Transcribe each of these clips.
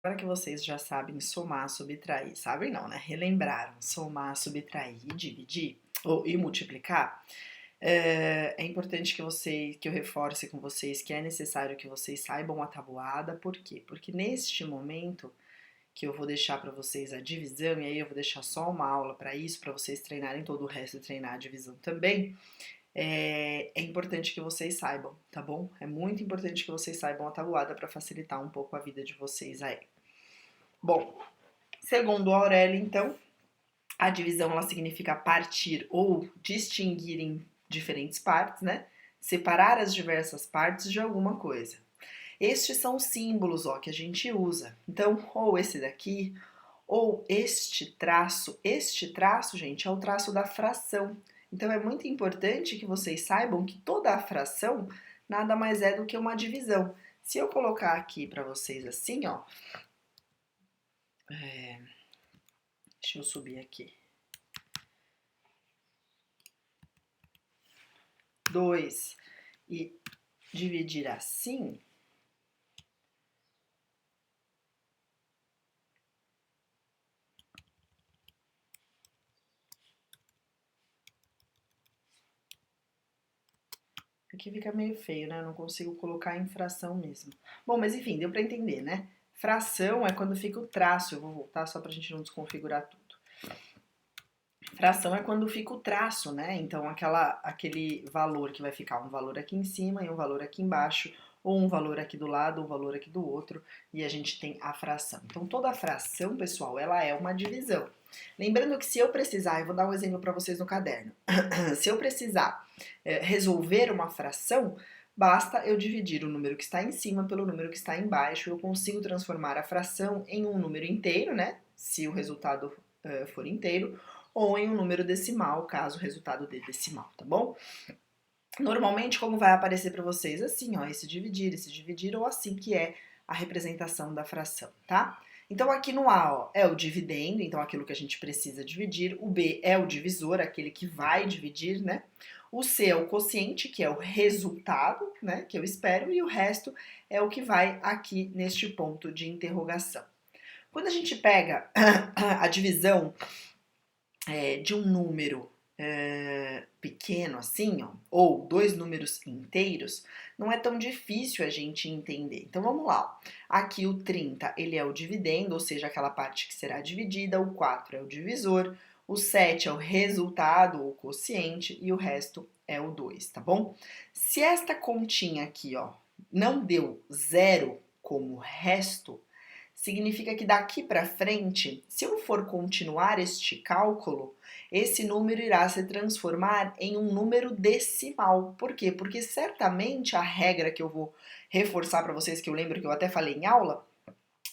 Agora que vocês já sabem somar, subtrair, sabem não, né? Relembraram somar, subtrair e dividir e multiplicar. É importante que eu reforce com vocês que é necessário que vocês saibam a tabuada. Por quê? Porque neste momento que eu vou deixar para vocês a divisão, e aí eu vou deixar só uma aula para isso, para vocês treinarem todo o resto e treinar a divisão também. É importante que vocês saibam, tá bom? É muito importante que vocês saibam a tabuada para facilitar um pouco a vida de vocês aí. Bom, segundo a Aurélia, então, a divisão ela significa partir ou distinguir em diferentes partes, né? Separar as diversas partes de alguma coisa. Estes são os símbolos, ó, que a gente usa. Então, ou esse daqui, ou este traço. Este traço, gente, é o traço da fração. Então, é muito importante que vocês saibam que toda a fração nada mais é do que uma divisão. Se eu colocar aqui para vocês assim, ó, deixa eu subir aqui. 2 e dividir assim, aqui fica meio feio, né? Eu não consigo colocar em fração mesmo. Bom, mas enfim, deu para entender, né? Fração é quando fica o traço. Eu vou voltar só pra gente não desconfigurar tudo. Fração é quando fica o traço, né? Então, aquele valor que vai ficar um valor aqui em cima e um valor aqui embaixo, ou um valor aqui do lado, um valor aqui do outro, e a gente tem a fração. Então, toda fração, pessoal, ela é uma divisão. Lembrando que se eu precisar, eu vou dar um exemplo para vocês no caderno. Se eu precisar resolver uma fração, basta eu dividir o número que está em cima pelo número que está embaixo, eu consigo transformar a fração em um número inteiro, né? Se o resultado for inteiro, ou em um número decimal, caso o resultado dê decimal, tá bom? Normalmente, como vai aparecer para vocês? Assim, ó, esse dividir, ou assim que é a representação da fração, tá? Então, aqui no A, ó, é o dividendo, então aquilo que a gente precisa dividir. O B é o divisor, aquele que vai dividir, né? O C é o quociente, que é o resultado, né, que eu espero, e o resto é o que vai aqui neste ponto de interrogação. Quando a gente pega a divisão de um número pequeno assim, ó, ou dois números inteiros, não é tão difícil a gente entender. Então vamos lá. Aqui o 30 ele é o dividendo, ou seja, aquela parte que será dividida, o 4 é o divisor, o 7 é o resultado, ou quociente, e o resto é o 2, tá bom? Se esta continha aqui, ó, não deu zero como resto, significa que daqui para frente, se eu for continuar este cálculo, esse número irá se transformar em um número decimal. Por quê? Porque certamente a regra que eu vou reforçar para vocês, que eu lembro que eu até falei em aula,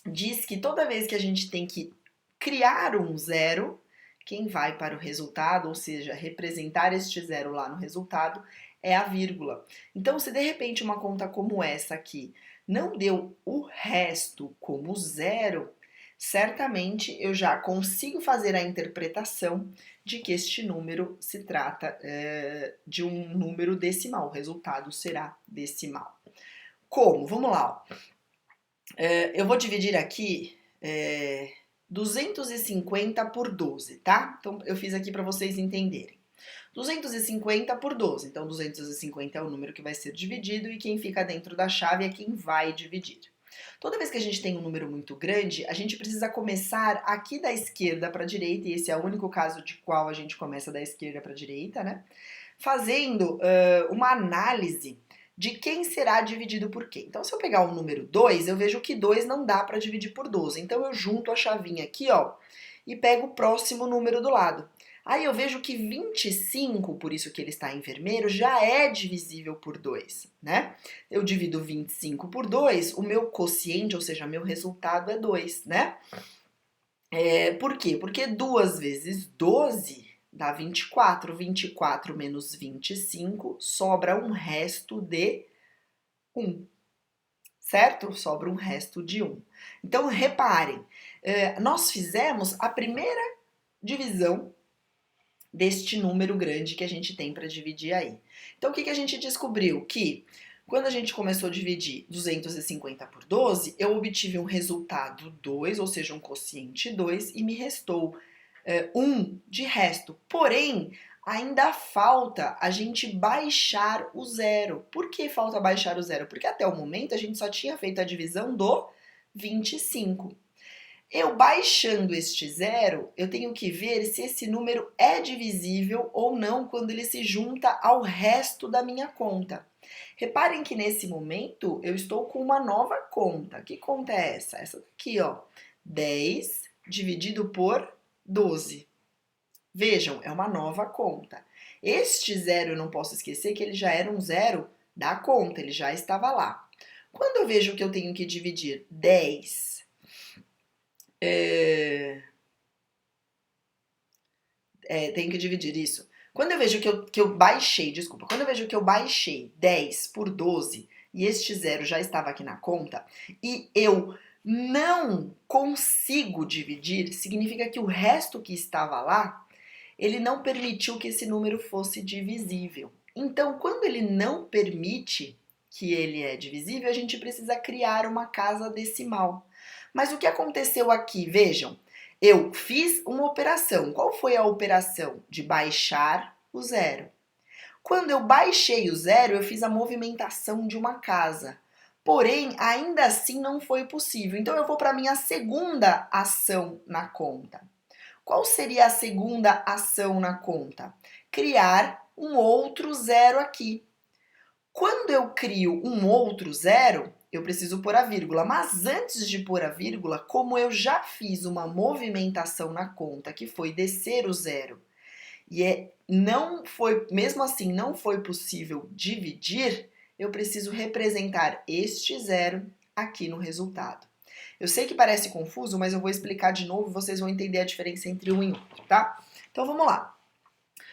diz que toda vez que a gente tem que criar um zero, quem vai para o resultado, ou seja, representar este zero lá no resultado, é a vírgula. Então, se de repente uma conta como essa aqui não deu o resto como zero, certamente eu já consigo fazer a interpretação de que este número se trata de um número decimal, o resultado será decimal. Como? Vamos lá. Eu vou dividir aqui 250 por 12, tá? Então eu fiz aqui para vocês entenderem. 250 por 12, então 250 é o número que vai ser dividido e quem fica dentro da chave é quem vai dividir. Toda vez que a gente tem um número muito grande, a gente precisa começar aqui da esquerda para a direita, e esse é o único caso de qual a gente começa da esquerda para a direita, né? Fazendo uma análise de quem será dividido por quem. Então, se eu pegar o número 2, eu vejo que 2 não dá para dividir por 12. Então, eu junto a chavinha aqui, ó, e pego o próximo número do lado. Aí eu vejo que 25, por isso que ele está em vermelho, já é divisível por 2, né? Eu divido 25 por 2, o meu quociente, ou seja, meu resultado é 2, né? Por quê? Porque 2 vezes 12 dá 24. 24 menos 25 sobra um resto de 1, certo? Sobra um resto de 1. Então, reparem, nós fizemos a primeira divisão deste número grande que a gente tem para dividir aí. Então, o que a gente descobriu? Que Quando a gente começou a dividir 250 por 12, eu obtive um resultado 2, ou seja, um quociente 2, e me restou 1 de resto. Porém, ainda falta a gente baixar o zero. Por que falta baixar o zero? Porque até o momento a gente só tinha feito a divisão do 25. Eu baixando este zero, eu tenho que ver se esse número é divisível ou não quando ele se junta ao resto da minha conta. Reparem que nesse momento eu estou com uma nova conta. Que conta é essa? Essa daqui, ó. 10 dividido por 12. Vejam, é uma nova conta. Este zero eu não posso esquecer que ele já era um zero da conta, ele já estava lá. Quando eu vejo que eu tenho que dividir 10 tenho que dividir isso. Quando eu vejo que eu baixei, desculpa, quando eu vejo que eu baixei 10 por 12 e este zero já estava aqui na conta e eu não consigo dividir, significa que o resto que estava lá, ele não permitiu que esse número fosse divisível. Então, quando ele não permite que ele é divisível, a gente precisa criar uma casa decimal. Mas o que aconteceu aqui? Vejam, eu fiz uma operação. Qual foi a operação? De baixar o zero. Quando eu baixei o zero, eu fiz a movimentação de uma casa. Porém, ainda assim não foi possível. Então, eu vou para a minha segunda ação na conta. Qual seria a segunda ação na conta? Criar um outro zero aqui. Quando eu crio um outro zero, eu preciso pôr a vírgula, mas antes de pôr a vírgula, como eu já fiz uma movimentação na conta, que foi descer o zero, e mesmo assim não foi possível dividir, eu preciso representar este zero aqui no resultado. Eu sei que parece confuso, mas eu vou explicar de novo e vocês vão entender a diferença entre um e outro, tá? Então vamos lá.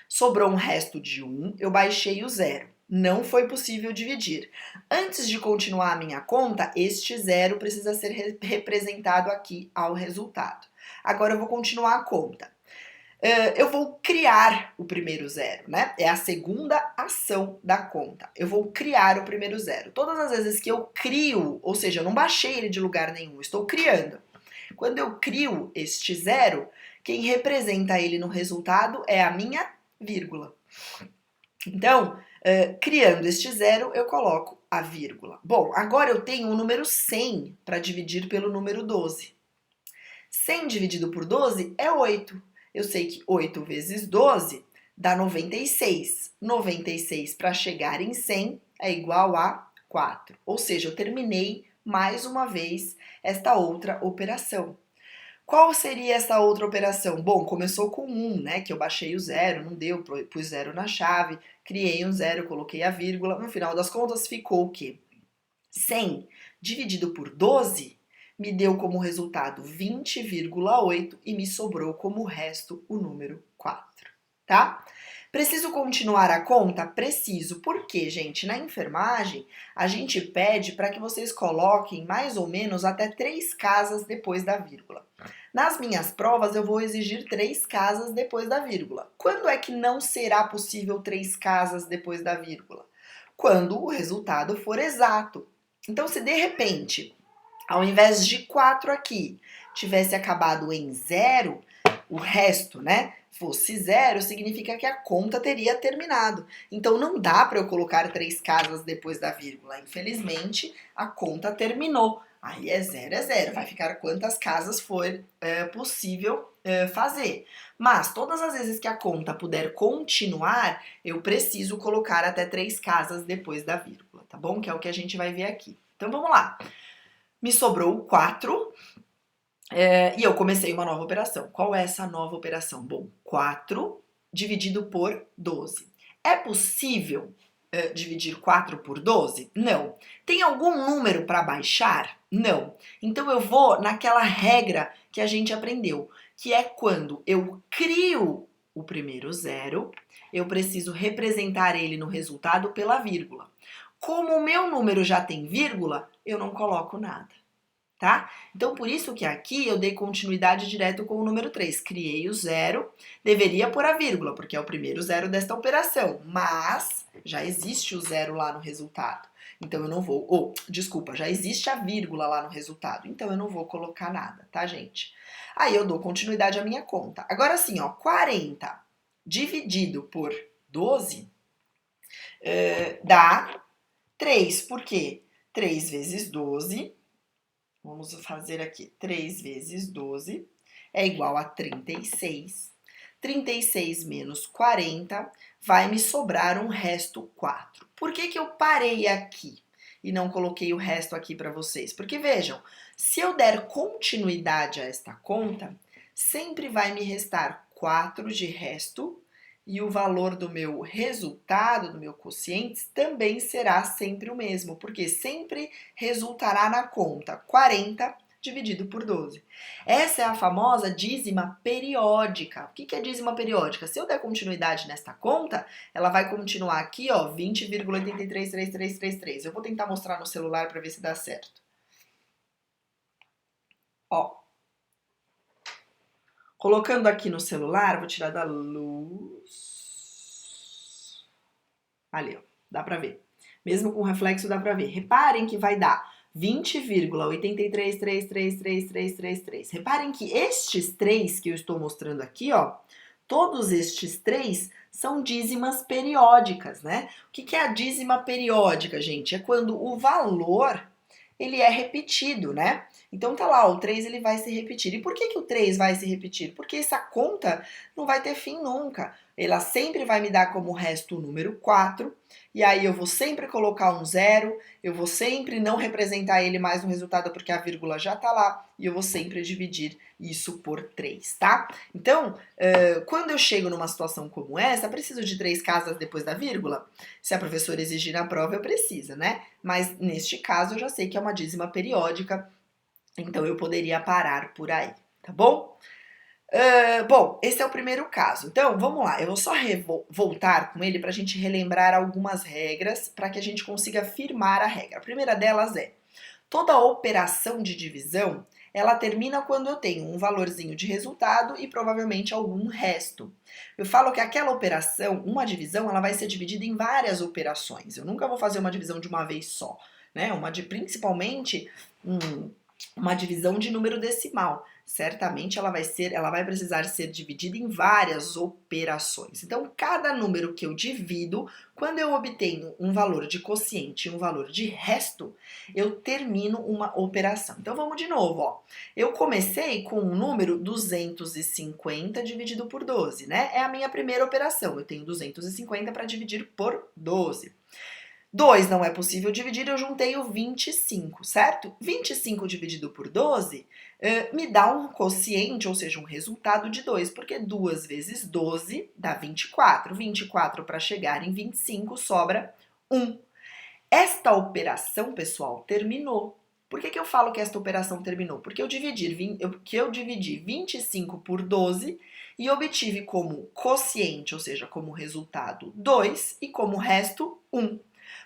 Sobrou um resto de 1, eu baixei o zero. Não foi possível dividir. Antes de continuar a minha conta, este zero precisa ser representado aqui ao resultado. Agora eu vou continuar a conta. Eu vou criar o primeiro zero, né? É a segunda ação da conta. Eu vou criar o primeiro zero. Todas as vezes que eu crio, ou seja, eu não baixei ele de lugar nenhum, estou criando. Quando eu crio este zero, quem representa ele no resultado é a minha vírgula. Então, criando este zero, eu coloco a vírgula. Bom, agora eu tenho o número 100 para dividir pelo número 12. 100 dividido por 12 é 8. Eu sei que 8 vezes 12 dá 96. 96 para chegar em 100 é igual a 4. Ou seja, eu terminei mais uma vez esta outra operação. Qual seria essa outra operação? Bom, começou com 1, né? Que eu baixei o zero, não deu, pus zero na chave, criei um zero, coloquei a vírgula. No final das contas, ficou o quê? 100 dividido por 12 me deu como resultado 20,8 e me sobrou como resto o número 4, tá? Preciso continuar a conta? Preciso. Por quê, gente? Na enfermagem, a gente pede para que vocês coloquem mais ou menos até 3 casas depois da vírgula. Nas minhas provas, eu vou exigir 3 casas depois da vírgula. Quando é que não será possível 3 casas depois da vírgula? Quando o resultado for exato. Então, se de repente, ao invés de 4 aqui, tivesse acabado em 0, o resto, né, fosse 0, significa que a conta teria terminado. Então, não dá para eu colocar 3 casas depois da vírgula. Infelizmente, a conta terminou. Aí é 0, vai ficar quantas casas for possível fazer. Mas todas as vezes que a conta puder continuar, eu preciso colocar até 3 casas depois da vírgula, tá bom? Que é o que a gente vai ver aqui. Então vamos lá. Me sobrou 4 e eu comecei uma nova operação. Qual é essa nova operação? Bom, 4 dividido por 12. É possível dividir 4 por 12? Não. Tem algum número para baixar? Não. Então eu vou naquela regra que a gente aprendeu, que é quando eu crio o primeiro zero, eu preciso representar ele no resultado pela vírgula. Como o meu número já tem vírgula, eu não coloco nada, tá? Então, por isso que aqui eu dei continuidade direto com o número 3. Criei o zero, deveria pôr a vírgula, porque é o primeiro zero desta operação, mas já existe o zero lá no resultado. Então eu não vou, desculpa, já existe a vírgula lá no resultado, então eu não vou colocar nada, tá, gente? Aí eu dou continuidade à minha conta. Agora sim, ó, 40 dividido por 12 dá 3, por quê? 3 vezes 12, vamos fazer aqui, 3 vezes 12 é igual a 36. 36 menos 40 vai me sobrar um resto 4. Por que eu parei aqui e não coloquei o resto aqui para vocês? Porque vejam, se eu der continuidade a esta conta, sempre vai me restar 4 de resto e o valor do meu resultado, do meu quociente, também será sempre o mesmo, porque sempre resultará na conta 40 dividido por 12. Essa é a famosa dízima periódica. O que é dízima periódica? Se eu der continuidade nesta conta, ela vai continuar aqui, ó, 20,833333. Eu vou tentar mostrar no celular para ver se dá certo. Ó, colocando aqui no celular, vou tirar da luz. Ali, ó, dá para ver. Mesmo com reflexo dá para ver. Reparem que vai dar 20,83333333. Reparem que estes 3 que eu estou mostrando aqui, ó, todos estes 3 são dízimas periódicas, né? O que é a dízima periódica, gente? É quando o valor ele é repetido, né? Então tá lá, o 3 ele vai se repetir. E por que o 3 vai se repetir? Porque essa conta não vai ter fim nunca. Ela sempre vai me dar como resto o número 4, e aí eu vou sempre colocar um 0, eu vou sempre não representar ele mais no resultado porque a vírgula já tá lá, e eu vou sempre dividir isso por 3, tá? Então, quando eu chego numa situação como essa, preciso de 3 casas depois da vírgula? Se a professora exigir na prova, eu preciso, né? Mas neste caso eu já sei que é uma dízima periódica, então eu poderia parar por aí, tá bom? Bom, esse é o primeiro caso. Então, vamos lá. Eu vou só voltar com ele para a gente relembrar algumas regras para que a gente consiga firmar a regra. A primeira delas é: toda operação de divisão, ela termina quando eu tenho um valorzinho de resultado e provavelmente algum resto. Eu falo que aquela operação, uma divisão, ela vai ser dividida em várias operações. Eu nunca vou fazer uma divisão de uma vez só, né? Principalmente uma divisão de número decimal. Certamente ela vai precisar ser dividida em várias operações. Então, cada número que eu divido, quando eu obtenho um valor de quociente e um valor de resto, eu termino uma operação. Então, vamos de novo, ó. Eu comecei com o número 250 dividido por 12, né? É a minha primeira operação. Eu tenho 250 para dividir por 12. 2 não é possível dividir, eu juntei o 25, certo? 25 dividido por 12 me dá um quociente, ou seja, um resultado de 2, porque 2 vezes 12 dá 24. 24 para chegar em 25 sobra 1. Esta operação, pessoal, terminou. Por que eu falo que esta operação terminou? Porque eu dividi 25 por 12 e obtive como quociente, ou seja, como resultado 2 e como resto 1.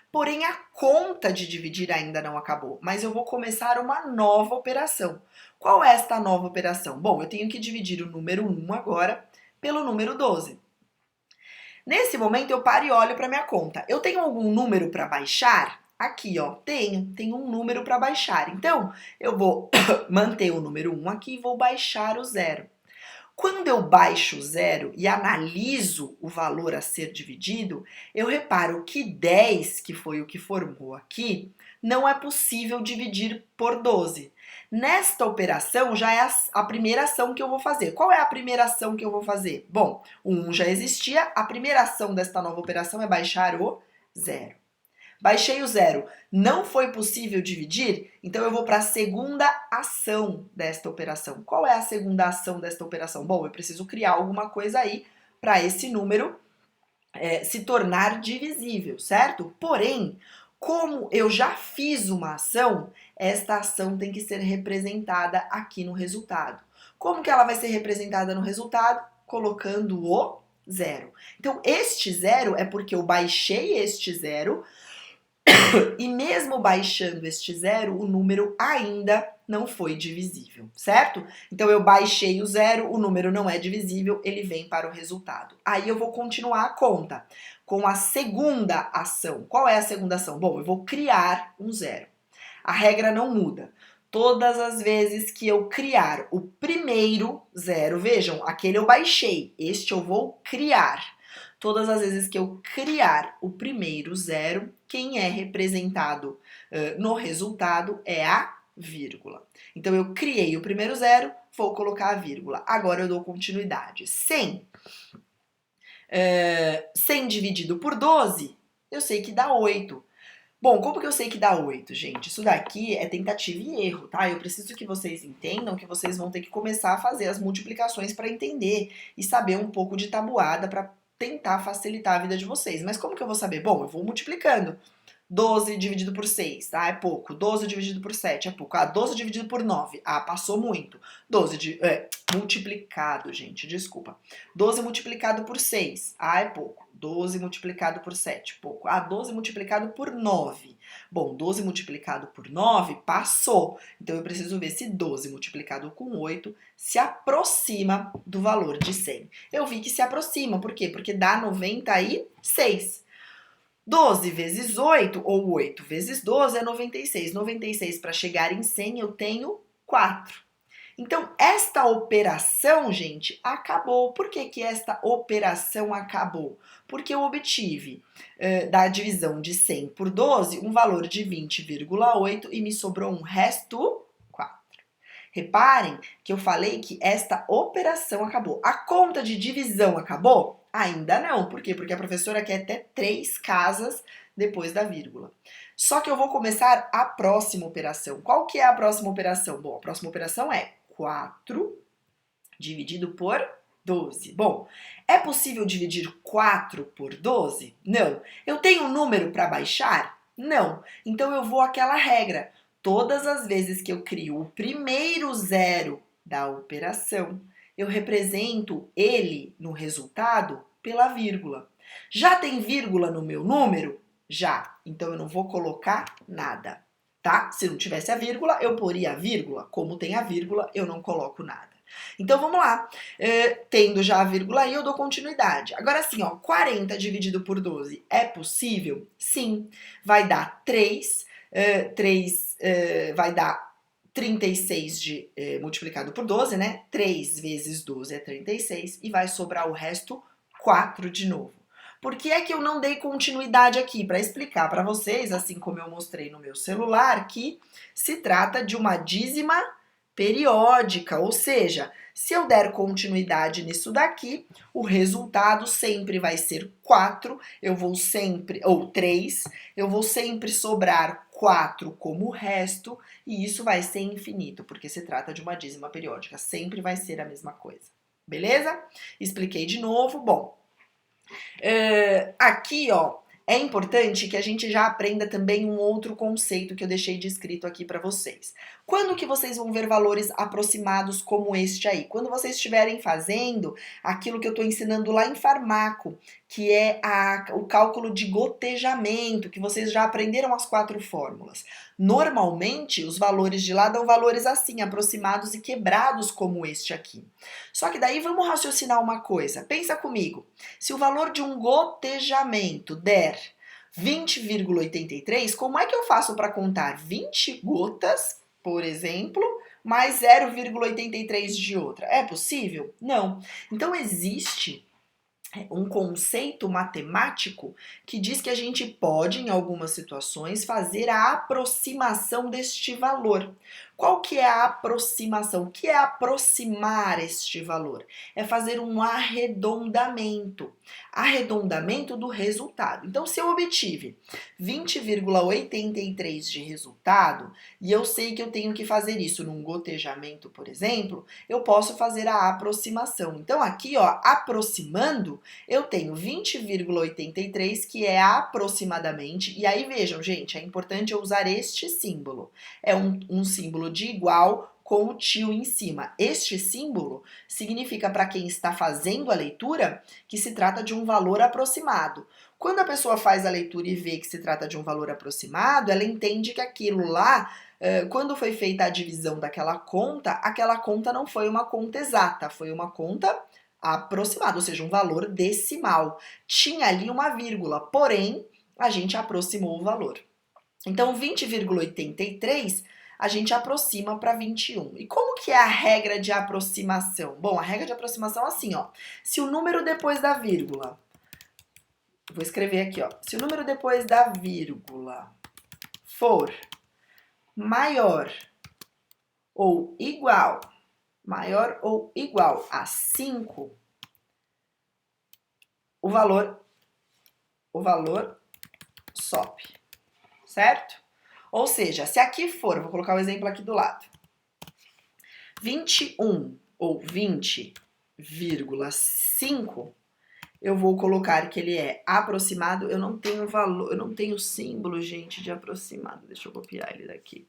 Porém, a conta de dividir ainda não acabou, mas eu vou começar uma nova operação. Qual é esta nova operação? Bom, eu tenho que dividir o número 1 agora pelo número 12. Nesse momento, eu paro e olho para minha conta. Eu tenho algum número para baixar? Aqui, ó, tenho um número para baixar. Então, eu vou manter o número 1 aqui e vou baixar o 0. Quando eu baixo o 0 e analiso o valor a ser dividido, eu reparo que 10, que foi o que formou aqui, não é possível dividir por 12. Nesta operação já é a primeira ação que eu vou fazer. Qual é a primeira ação que eu vou fazer? Bom, o 1 já existia, a primeira ação desta nova operação é baixar o 0. Baixei o 0, não foi possível dividir, então eu vou para a segunda ação desta operação. Qual é a segunda ação desta operação? Bom, eu preciso criar alguma coisa aí para esse número se tornar divisível, certo? Porém, como eu já fiz uma ação, esta ação tem que ser representada aqui no resultado. Como que ela vai ser representada no resultado? Colocando o 0. Então, este 0 é porque eu baixei este 0, e mesmo baixando este 0, o número ainda não foi divisível, certo? Então eu baixei o zero, o número não é divisível, ele vem para o resultado. Aí eu vou continuar a conta com a segunda ação. Qual é a segunda ação? Bom, eu vou criar um zero. A regra não muda. Todas as vezes que eu criar o primeiro zero, vejam, aquele eu baixei, este eu vou criar. Todas as vezes que eu criar o primeiro zero, quem é representado no resultado é a vírgula. Então eu criei o primeiro zero, vou colocar a vírgula. Agora eu dou continuidade. 100 dividido por 12, eu sei que dá 8. Bom, como que eu sei que dá 8, gente? Isso daqui é tentativa e erro, tá? Eu preciso que vocês entendam que vocês vão ter que começar a fazer as multiplicações para entender e saber um pouco de tabuada para tentar facilitar a vida de vocês. Mas como que eu vou saber? Bom, eu vou multiplicando. 12 dividido por 6, tá? É pouco. 12 dividido por 7 é pouco. 12 dividido por 9. Passou muito. Multiplicado, gente, desculpa. 12 multiplicado por 6. É pouco. 12 multiplicado por 7, pouco. 12 multiplicado por 9. Bom, 12 multiplicado por 9 passou. Então eu preciso ver se 12 multiplicado com 8 se aproxima do valor de 100. Eu vi que se aproxima, por quê? Porque dá 96. 12 vezes 8, ou 8 vezes 12 é 96. 96 para chegar em 100 eu tenho 4. Então, esta operação, gente, acabou. Por que que esta operação acabou? Porque eu obtive da divisão de 100 por 12 um valor de 20,8 e me sobrou um resto 4. Reparem que eu falei que esta operação acabou. A conta de divisão acabou? Ainda não. Por quê? Porque a professora quer até 3 casas depois da vírgula. Só que eu vou começar a próxima operação. Qual que é a próxima operação? Bom, a próxima operação é 4 dividido por 12. Bom, é possível dividir 4 por 12? Não. Eu tenho um número para baixar? Não. Então eu vou àquela regra. Todas as vezes que eu crio o primeiro zero da operação, eu represento ele no resultado pela vírgula. Já tem vírgula no meu número? Já. Então eu não vou colocar nada, tá? Se não tivesse a vírgula, eu poria a vírgula. Como tem a vírgula, eu não coloco nada. Então vamos lá. Tendo já a vírgula aí, eu dou continuidade. Agora sim, ó, 40 dividido por 12 é possível? Sim. Vai dar 3. 3 vai dar 36 multiplicado por 12, né? 3 vezes 12 é 36 e vai sobrar o resto 4 de novo. Por que é que eu não dei continuidade aqui? Para explicar para vocês, assim como eu mostrei no meu celular, que se trata de uma dízima periódica, ou seja, se eu der continuidade nisso daqui, o resultado sempre vai ser 4, ou 3, eu vou sempre sobrar 4 como resto, e isso vai ser infinito, porque se trata de uma dízima periódica, sempre vai ser a mesma coisa. Beleza? Expliquei de novo. Bom, aqui, ó, é importante que a gente já aprenda também um outro conceito que eu deixei descrito aqui para vocês. Quando que vocês vão ver valores aproximados como este aí? Quando vocês estiverem fazendo aquilo que eu estou ensinando lá em Farmaco, que é o cálculo de gotejamento, que vocês já aprenderam as 4 fórmulas. Normalmente, os valores de lá dão valores assim, aproximados e quebrados como este aqui. Só que daí vamos raciocinar uma coisa. Pensa comigo. Se o valor de um gotejamento der 20,83, como é que eu faço para contar 20 gotas, por exemplo, mais 0,83 de outra? É possível? Não. Então existe um conceito matemático que diz que a gente pode, em algumas situações, fazer a aproximação deste valor. Qual que é a aproximação? O que é aproximar este valor? É fazer um arredondamento. Arredondamento do resultado. Então, se eu obtive 20,83 de resultado, e eu sei que eu tenho que fazer isso num gotejamento, por exemplo, eu posso fazer a aproximação. Então, aqui, ó, aproximando, eu tenho 20,83, que é aproximadamente, e aí vejam, gente, é importante eu usar este símbolo. É um símbolo de igual com o tio em cima. Este símbolo significa para quem está fazendo a leitura que se trata de um valor aproximado. Quando a pessoa faz a leitura e vê que se trata de um valor aproximado, ela entende que aquilo lá, quando foi feita a divisão daquela conta não foi uma conta exata, foi uma conta aproximada, ou seja, um valor decimal. Tinha ali uma vírgula, porém, a gente aproximou o valor. Então, 20,83 a gente aproxima para 21. E como que é a regra de aproximação? Bom, a regra de aproximação é assim, ó. Se o número depois da vírgula, vou escrever aqui, ó. Se o número depois da vírgula for maior ou igual a 5, o valor sobe, certo? Ou seja, se aqui for, vou colocar o exemplo aqui do lado, 21 ou 20,5, eu vou colocar que ele é aproximado. Eu não tenho valor, eu não tenho símbolo, gente, de aproximado. Deixa eu copiar ele daqui.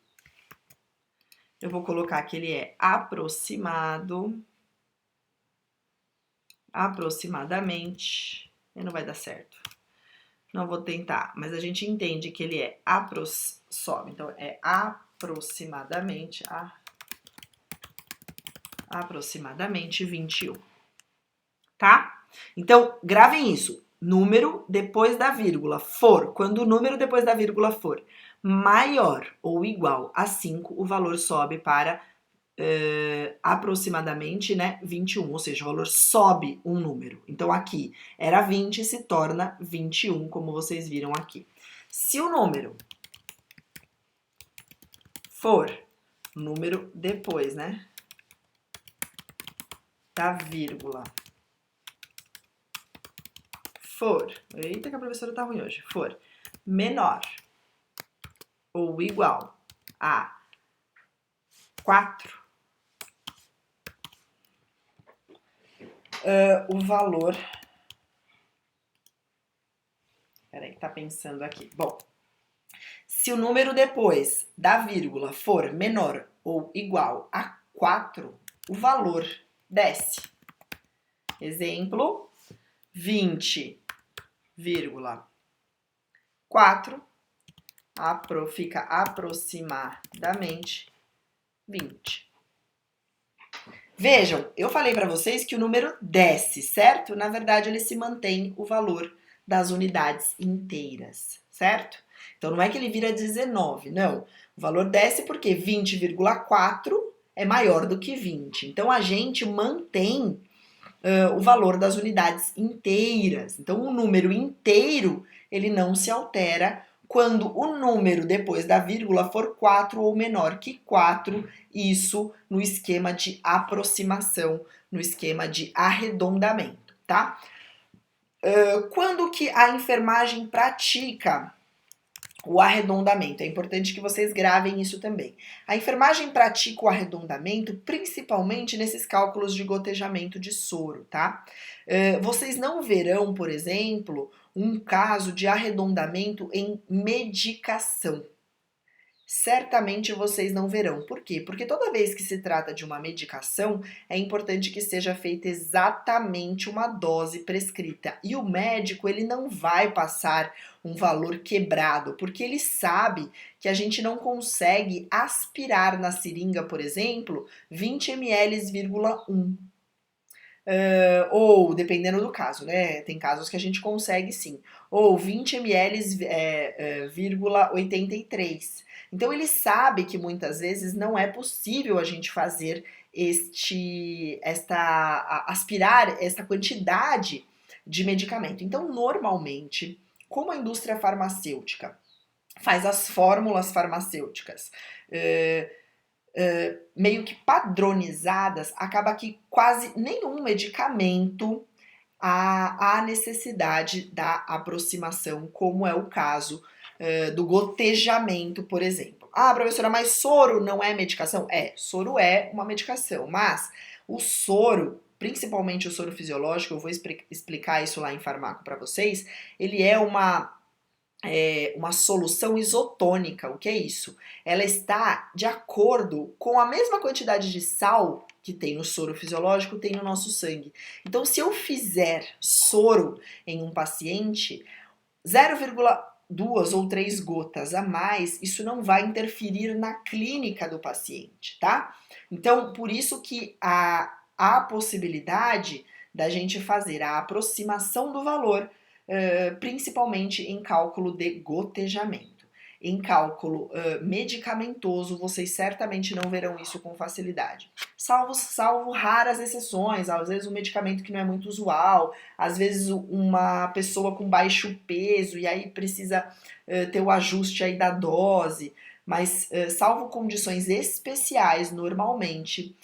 Eu vou colocar que ele é aproximadamente. E não vai dar certo. Não vou tentar, mas a gente entende que ele é sobe. Então, é aproximadamente 21, tá? Então, gravem isso. Número depois da vírgula for, quando o número depois da vírgula for maior ou igual a 5, o valor sobe para aproximadamente, né, 21, ou seja, o valor sobe um número. Então, aqui era 20, se torna 21, como vocês viram aqui. Se o número for número depois, né, da vírgula, for, eita que a professora tá ruim hoje, for menor ou igual a 4, o valor... Peraí, tá pensando aqui. Bom, se o número depois da vírgula for menor ou igual a 4, o valor desce. Exemplo, 20,4 fica aproximadamente 20. Vejam, eu falei para vocês que o número desce, certo? Na verdade, ele se mantém o valor das unidades inteiras, certo? Então, não é que ele vira 19, não. O valor desce porque 20,4 é maior do que 20. Então, a gente mantém o valor das unidades inteiras. Então, o número inteiro, ele não se altera quando o número depois da vírgula for 4 ou menor que 4, isso no esquema de aproximação, no esquema de arredondamento, tá? Quando que a enfermagem pratica o arredondamento? É importante que vocês gravem isso também. A enfermagem pratica o arredondamento principalmente nesses cálculos de gotejamento de soro, tá? Vocês não verão, por exemplo, um caso de arredondamento em medicação. Certamente vocês não verão. Por quê? Porque toda vez que se trata de uma medicação, é importante que seja feita exatamente uma dose prescrita. E o médico, ele não vai passar um valor quebrado, porque ele sabe que a gente não consegue aspirar na seringa, por exemplo, 20 ml,1. Ou, dependendo do caso, né? Tem casos que a gente consegue sim. Ou 20 ml,83. Então, ele sabe que muitas vezes não é possível a gente fazer aspirar esta quantidade de medicamento. Então, normalmente, como a indústria farmacêutica faz as fórmulas farmacêuticas meio que padronizadas, acaba que quase nenhum medicamento há necessidade da aproximação, como é o caso do gotejamento, por exemplo. Ah, professora, mas soro não é medicação? Soro é uma medicação, mas o soro, principalmente o soro fisiológico, eu vou explicar isso lá em farmaco para vocês, ele é uma uma solução isotônica. O que é isso? Ela está de acordo com a mesma quantidade de sal que tem no soro fisiológico, tem no nosso sangue. Então, se eu fizer soro em um paciente, 0,2 ou 3 gotas a mais, isso não vai interferir na clínica do paciente, tá? Então, por isso que há possibilidade da gente fazer a aproximação do valor, principalmente em cálculo de gotejamento. Em cálculo medicamentoso, vocês certamente não verão isso com facilidade. Salvo raras exceções, às vezes um medicamento que não é muito usual, às vezes uma pessoa com baixo peso e aí precisa ter o ajuste aí da dose, mas salvo condições especiais, normalmente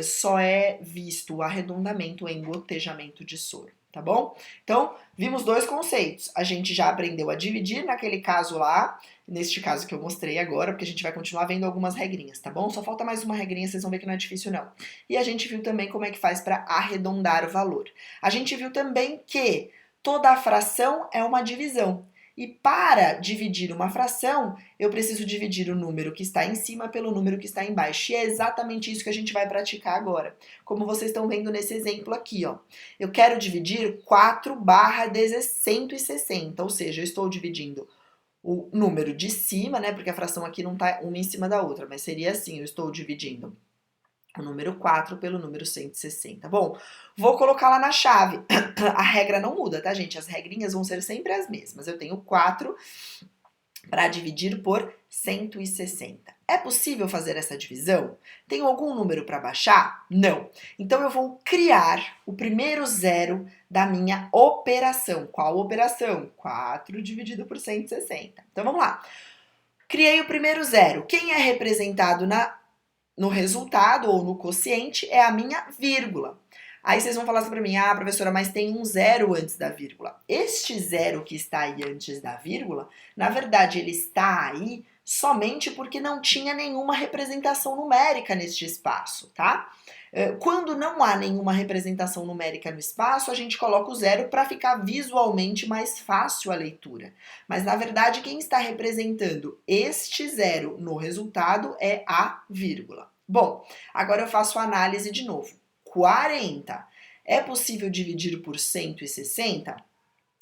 só é visto o arredondamento em gotejamento de soro, tá bom? Então, vimos dois conceitos. A gente já aprendeu a dividir naquele caso lá, neste caso que eu mostrei agora, porque a gente vai continuar vendo algumas regrinhas, tá bom? Só falta mais uma regrinha, vocês vão ver que não é difícil não. E a gente viu também como é que faz para arredondar o valor. A gente viu também que toda a fração é uma divisão. E para dividir uma fração, eu preciso dividir o número que está em cima pelo número que está embaixo. E é exatamente isso que a gente vai praticar agora. Como vocês estão vendo nesse exemplo aqui, ó. Eu quero dividir 4/160, ou seja, eu estou dividindo o número de cima, né? Porque a fração aqui não está uma em cima da outra, mas seria assim, eu estou dividindo o número 4 pelo número 160. Bom, vou colocar lá na chave. A regra não muda, tá, gente? As regrinhas vão ser sempre as mesmas. Eu tenho 4 para dividir por 160. É possível fazer essa divisão? Tenho algum número para baixar? Não. Então eu vou criar o primeiro zero da minha operação. Qual operação? 4 dividido por 160. Então vamos lá. Criei o primeiro zero. Quem é representado no resultado ou no quociente é a minha vírgula. Aí vocês vão falar assim para mim, ah, professora, mas tem um zero antes da vírgula. Este zero que está aí antes da vírgula, na verdade ele está aí somente porque não tinha nenhuma representação numérica neste espaço, tá? Quando não há nenhuma representação numérica no espaço, a gente coloca o zero para ficar visualmente mais fácil a leitura. Mas na verdade quem está representando este zero no resultado é a vírgula. Bom, agora eu faço a análise de novo. 40 é possível dividir por 160?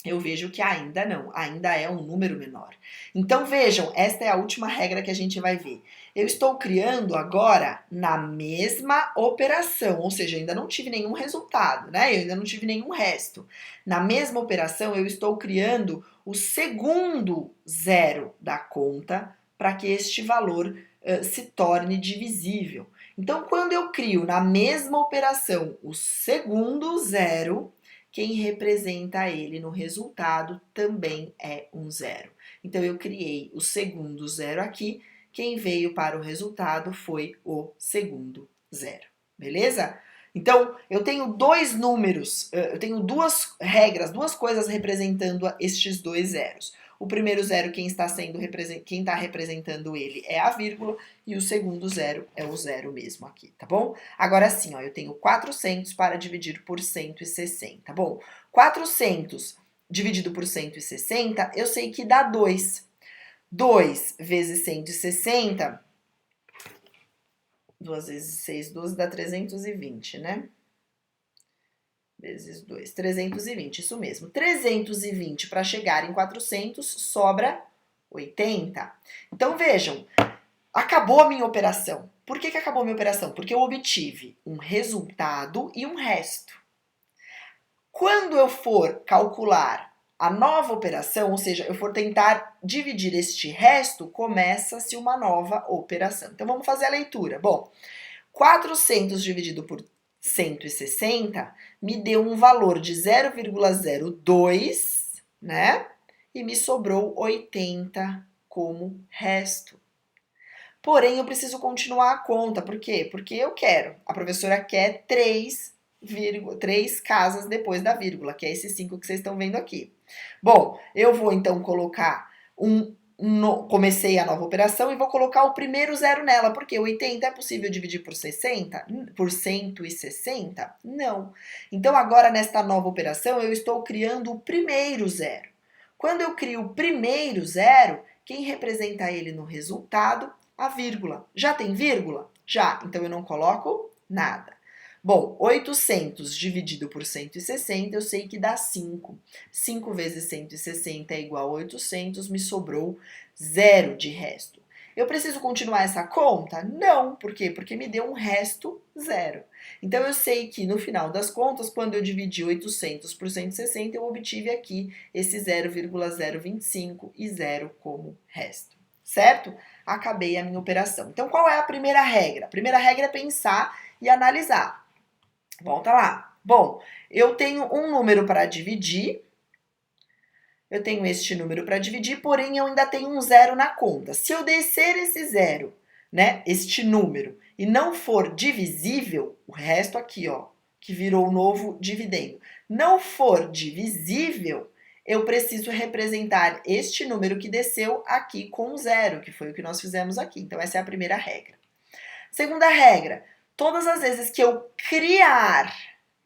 Eu vejo que ainda não, ainda é um número menor. Então vejam, esta é a última regra que a gente vai ver. Eu estou criando agora na mesma operação, ou seja, ainda não tive nenhum resultado, né? Eu ainda não tive nenhum resto. Na mesma operação, eu estou criando o segundo zero da conta para que este valor se torne divisível. Então, quando eu crio na mesma operação o segundo zero, quem representa ele no resultado também é um zero. Então, eu criei o segundo zero aqui, quem veio para o resultado foi o segundo zero, beleza? Então, eu tenho dois números, eu tenho duas regras, duas coisas representando estes dois zeros. O primeiro zero, quem está representando ele é a vírgula, e o segundo zero é o zero mesmo aqui, tá bom? Agora sim, ó, eu tenho 400 para dividir por 160. Bom, 400 dividido por 160, eu sei que dá 2. 2 vezes 160, 2 vezes 6, 12 dá 320, né? Vezes 2, 320, isso mesmo. 320 para chegar em 400, sobra 80. Então, vejam, acabou a minha operação. Por que acabou a minha operação? Porque eu obtive um resultado e um resto. Quando eu for calcular a nova operação, ou seja, eu for tentar dividir este resto, começa-se uma nova operação. Então, vamos fazer a leitura. Bom, 400 dividido por 160 me deu um valor de 0,02, né? E me sobrou 80 como resto. Porém, eu preciso continuar a conta. Por quê? Porque eu quero. A professora quer 3 casas depois da vírgula, que é esses 5 que vocês estão vendo aqui. Bom, eu vou então colocar comecei a nova operação e vou colocar o primeiro zero nela, porque 80 é possível dividir por 60? Por 160? Não. Então agora nesta nova operação eu estou criando o primeiro zero. Quando eu crio o primeiro zero, quem representa ele no resultado? A vírgula. Já tem vírgula? Já, então eu não coloco nada. Bom, 800 dividido por 160, eu sei que dá 5. 5 vezes 160 é igual a 800, me sobrou zero de resto. Eu preciso continuar essa conta? Não, por quê? Porque me deu um resto zero. Então eu sei que no final das contas, quando eu dividi 800 por 160, eu obtive aqui esse 0,025 e zero como resto, certo? Acabei a minha operação. Então qual é a primeira regra? A primeira regra é pensar e analisar. Volta lá. Bom, eu tenho um número para dividir. Eu tenho este número para dividir, porém eu ainda tenho um zero na conta. Se eu descer esse zero, né, este número, e não for divisível, o resto aqui, ó, que virou o novo dividendo, não for divisível, eu preciso representar este número que desceu aqui com zero, que foi o que nós fizemos aqui. Então essa é a primeira regra. Segunda regra, todas as vezes que eu criar,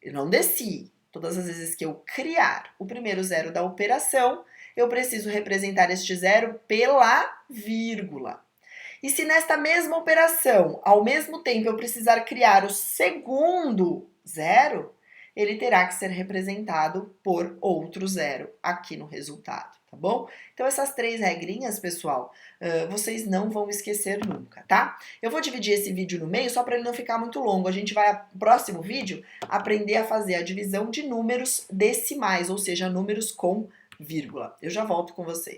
eu não desci, todas as vezes que eu criar o primeiro zero da operação, eu preciso representar este zero pela vírgula. E se nesta mesma operação, ao mesmo tempo, eu precisar criar o segundo zero, ele terá que ser representado por outro zero aqui no resultado, tá bom? Então essas três regrinhas, pessoal, vocês não vão esquecer nunca, tá? Eu vou dividir esse vídeo no meio só para ele não ficar muito longo. A gente vai, no próximo vídeo, aprender a fazer a divisão de números decimais, ou seja, números com vírgula. Eu já volto com vocês.